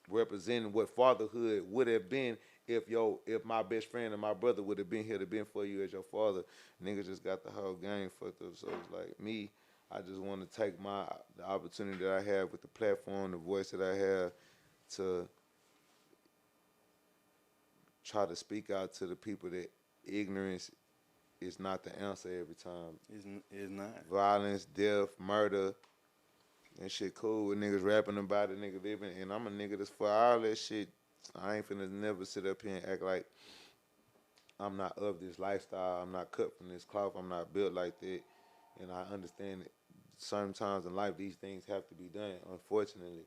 representing what fatherhood would have been if my best friend and my brother would have been here to been for you as your father. Niggas just got the whole game fucked up. So it's like me, I just want to take the opportunity that I have with the platform, the voice that I have, to try to speak out to the people that ignorance is not the answer every time. It's not. Violence, death, murder, and shit cool with niggas rapping about it, nigga living, and I'm a nigga that's for all that shit. I ain't finna never sit up here and act like I'm not of this lifestyle. I'm not cut from this cloth. I'm not built like that. And I understand that certain times in life these things have to be done, unfortunately.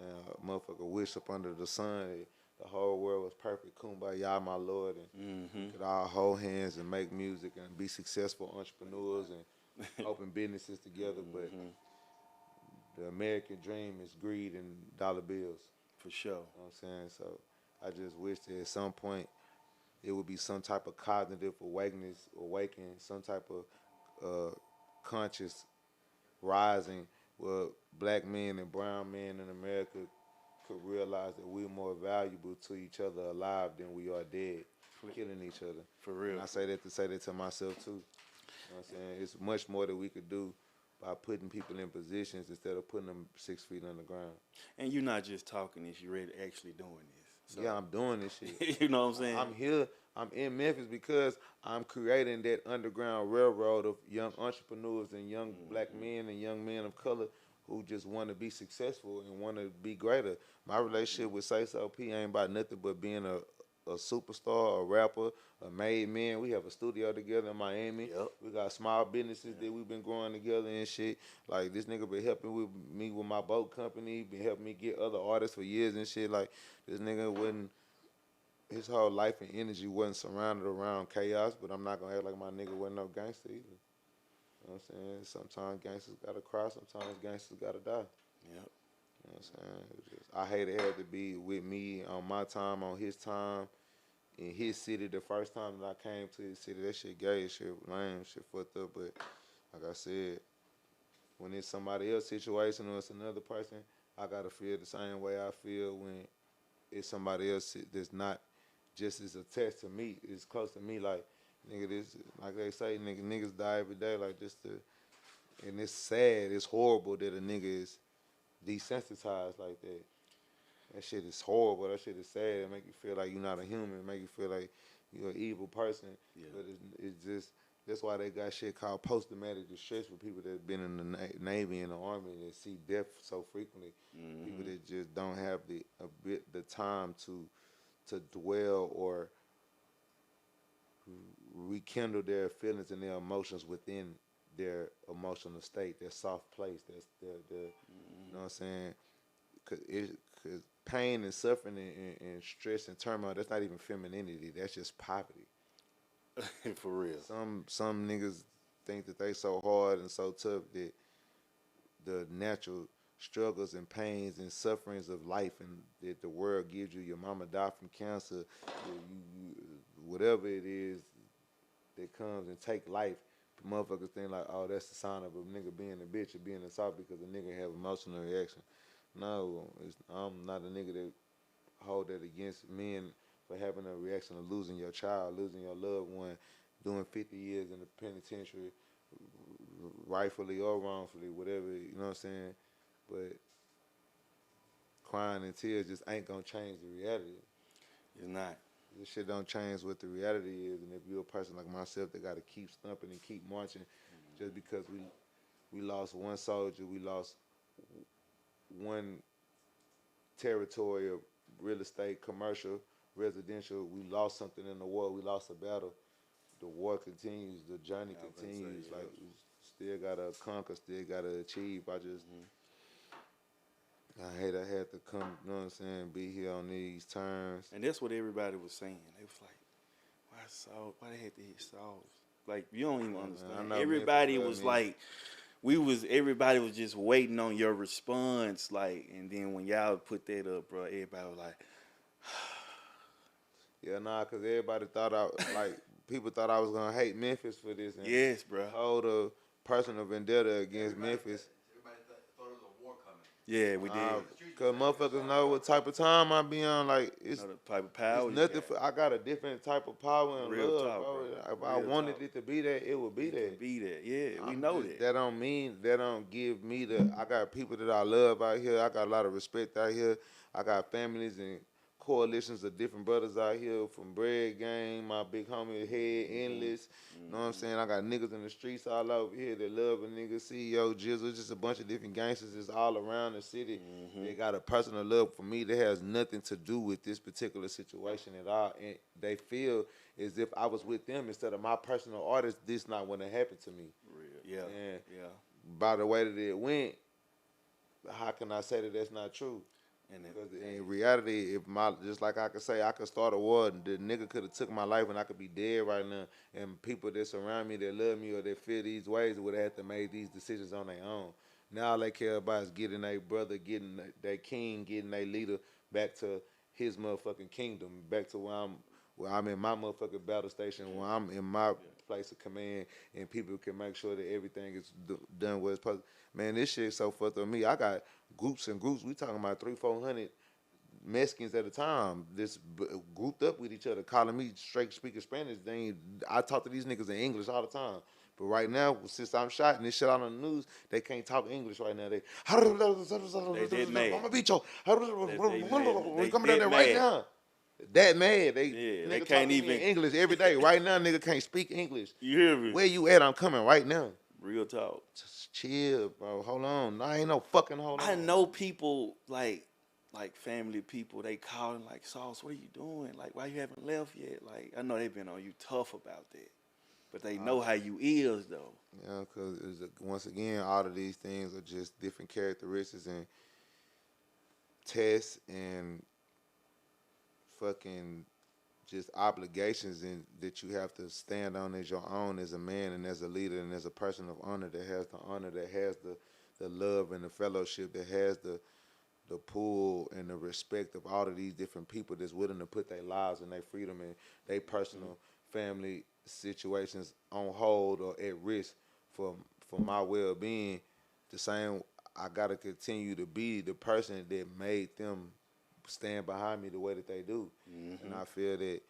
And motherfucker wish up under the sun that the whole world was perfect. Kumbaya, my Lord. And we could all hold hands and make music and be successful entrepreneurs and open businesses together. But the American dream is greed and dollar bills. For sure. You know what I'm saying? So I just wish that at some point it would be some type of cognitive awakening, some type of conscious rising where black men and brown men in America could realize that we're more valuable to each other alive than we are dead, killing each other. For real. And I say that to say that to myself too. You know what I'm saying? It's much more that we could do by putting people in positions instead of putting them 6 feet underground. And you're not just talking this, you're really actually doing this. So. Yeah, I'm doing this shit. You know what I'm saying? I'm here. I'm in Memphis because I'm creating that underground railroad of young entrepreneurs and young black men and young men of color who just want to be successful and want to be greater. My relationship with Say So P ain't about nothing but being a superstar, a rapper, a made man. We have a studio together in Miami. Yep. We got small businesses that we've been growing together and shit. Like, this nigga been helping with me with my boat company, been helping me get other artists for years and shit. Like, this nigga his whole life and energy wasn't surrounded around chaos, but I'm not gonna act like my nigga wasn't no gangster either. You know what I'm saying? Sometimes gangsters gotta cry, sometimes gangsters gotta die. Yep. You know what I'm saying? I hate it had to be with me on my time, on his time, in his city. The first time that I came to his city, that shit gay, shit lame, shit fucked up. But like I said, when it's somebody else's situation or it's another person, I gotta feel the same way I feel when it's somebody else that's not just as attached to me, is close to me. Like, nigga, this, like they say, niggas die every day. Like, and it's sad, it's horrible that a nigga is desensitized like that. That shit is horrible. That shit is sad. It make you feel like you're not a human. It make you feel like you're an evil person. Yeah. But it's just, that's why they got shit called post-traumatic distress for people that have been in the Navy and the Army that see death so frequently. People that just don't have the time to dwell or rekindle their feelings and their emotions within their emotional state, their soft place. That's their you know what I'm saying? Cause pain and suffering and stress and turmoil, that's not even femininity. That's just poverty. For real. Some niggas think that they so hard and so tough that the natural struggles and pains and sufferings of life and that the world gives you, your mama died from cancer, whatever it is that comes and take life, motherfuckers think like, oh, that's the sign of a nigga being a bitch or being a soft because a nigga have emotional reaction. No, I'm not a nigga that hold that against men for having a reaction of losing your child, losing your loved one, doing 50 years in the penitentiary, rightfully or wrongfully, whatever, you know what I'm saying? But crying and tears just ain't gonna change the reality. It's not. This shit don't change what the reality is, and if you're a person like myself that gotta keep stumping and keep marching, just because we lost one soldier, we lost one territory of real estate, commercial, residential, we lost something in the war, we lost a battle. The war continues, the journey continues. Say, yeah. Like, we still gotta conquer, still gotta achieve. I hate I had to come, you know what I'm saying, be here on these terms. And that's what everybody was saying. They was like, why they had to hit Sauls? Like, you don't even understand. Everybody was like, everybody was just waiting on your response. Like, and then when y'all put that up, bro, everybody was like, yeah, nah, because everybody thought people thought I was going to hate Memphis for this. And yes, bro. Hold a personal vendetta against Memphis. Everybody thought it was a war coming. Yeah, we did. Cause motherfuckers know what type of time I be on. Like it's, the type of power it's nothing. I got a different type of power and Real love, talk, bro. bro. If I wanted it to be that, it would be that. Be that. Yeah, we know that. That don't mean that don't give me the. I got people that I love out here. I got a lot of respect out here. I got families and coalitions of different brothers out here from Bread Gang, my big homie Head Endless. You know what I'm saying? I got niggas in the streets all over here that love a nigga. CEO Jizzle, just a bunch of different gangsters that's all around the city. They got a personal love for me that has nothing to do with this particular situation at all. And they feel as if I was with them instead of my personal artist, this not when it happened to me. Real. Yeah. And by the way that it went, how can I say that that's not true? Because in reality, if just like I could say, I could start a war, the nigga could have took my life and I could be dead right now. And people that surround me, that love me or that feel these ways, would have had to make these decisions on their own. Now all they care about is getting their brother, getting their king, getting their leader back to his motherfucking kingdom, back to where I'm in my motherfucking battle station, where I'm in my place of command, and people can make sure that everything is done where it's supposed. Man, this shit so fucked with me. I got groups and groups. We talking about 300-400 Mexicans at a time. This grouped up with each other, calling me straight speaking Spanish. I talk to these niggas in English all the time. But right now, since I'm shot and this shit out on the news, they can't talk English right now. They did mad. I'm a beat you. They coming down there right now. That mad. They can't even English every day. Right now, nigga can't speak English. You hear me? Where you at? I'm coming right now. Real talk. Just chill, bro. Hold on. I ain't no fucking hold on. I know people like family people. They calling like, Sauce, what are you doing? Like, why you haven't left yet? Like, I know they've been on you tough about that, but they know how you is though. Yeah, because once again, all of these things are just different characteristics and tests and fucking just obligations and that you have to stand on as your own as a man and as a leader and as a person of honor that has the honor, that has the love and the fellowship, that has the pull and the respect of all of these different people that's willing to put their lives and their freedom and their personal family situations on hold or at risk for my well-being. The same, I gotta continue to be the person that made them stand behind me the way that they do. And I feel that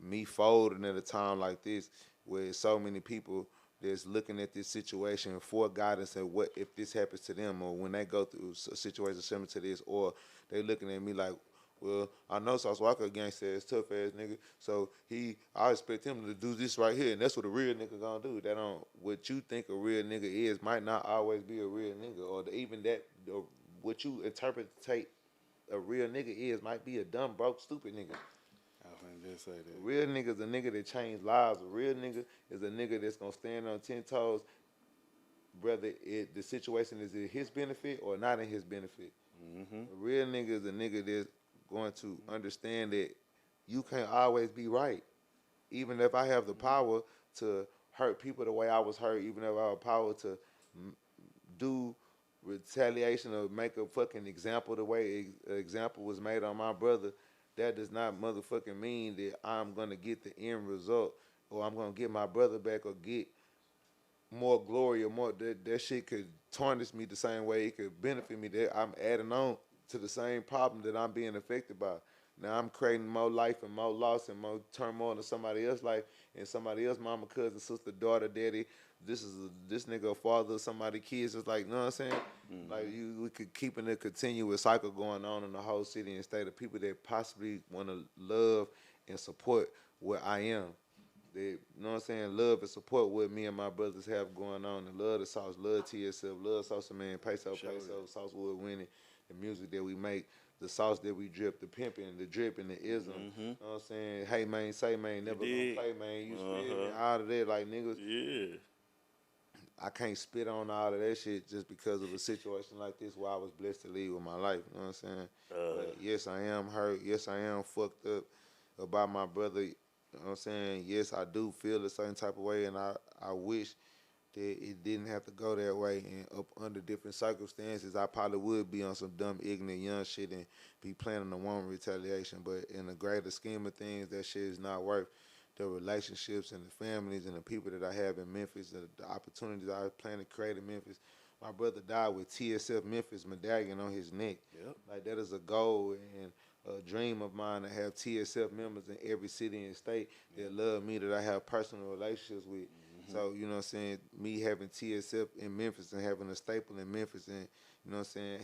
me folding at a time like this, where so many people that's looking at this situation for guidance and what if this happens to them, or when they go through a situation similar to this, or they looking at me like, well, I know Sauce Walker a gangster ass, tough ass nigga, so I expect him to do this right here, and that's what a real nigga gonna do. That don't, what you think a real nigga is might not always be a real nigga, or even that, or what you interpret a real nigga is might be a dumb, broke, stupid nigga. I just say that. A real nigga is a nigga that changed lives. A real nigga is a nigga that's gonna stand on 10 toes, whether the situation is in his benefit or not in his benefit. A real nigga is a nigga that's going to understand that you can't always be right. Even if I have the power to hurt people the way I was hurt, even if I have power to do retaliation or make a fucking example the way example was made on my brother, that does not motherfucking mean that I'm gonna get the end result or I'm gonna get my brother back or get more glory or more. That shit could tarnish me the same way it could benefit me. That I'm adding on to the same problem that I'm being affected by. Now I'm creating more life and more loss and more turmoil in somebody else's life and somebody else, mama, cousin, sister, daughter, daddy. This nigga a father of somebody's kids. It's like, you know what I'm saying? Like we could keep in a continuous cycle going on in the whole city and state of people that possibly want to love and support where I am. They, you know what I'm saying? Love and support what me and my brothers have going on. And love the Sauce, love TSF, love Sauce Man, Peso, Sauce Wood Winning, the music that we make, the sauce that we drip, the pimping, the drip, and the ism. You know what I'm saying? Hey, man, say, man, never gonna play, man. You spit me out of there like niggas. Yeah. I can't spit on all of that shit just because of a situation like this where I was blessed to lead with my life. You know what I'm saying? But yes, I am hurt. Yes, I am fucked up about my brother. You know what I'm saying? Yes, I do feel a certain type of way, and I wish that it didn't have to go that way. And up under different circumstances, I probably would be on some dumb, ignorant, young shit and be planning on one retaliation. But in the greater scheme of things, that shit is not worth the relationships and the families and the people that I have in Memphis, the opportunities I plan to create in Memphis, my brother died with TSF Memphis medallion on his neck. Yep. Like that is a goal and a dream of mine to have TSF members in every city and state that love me, that I have personal relationships with. So, you know what I'm saying, me having TSF in Memphis and having a staple in Memphis and, you know what I'm saying,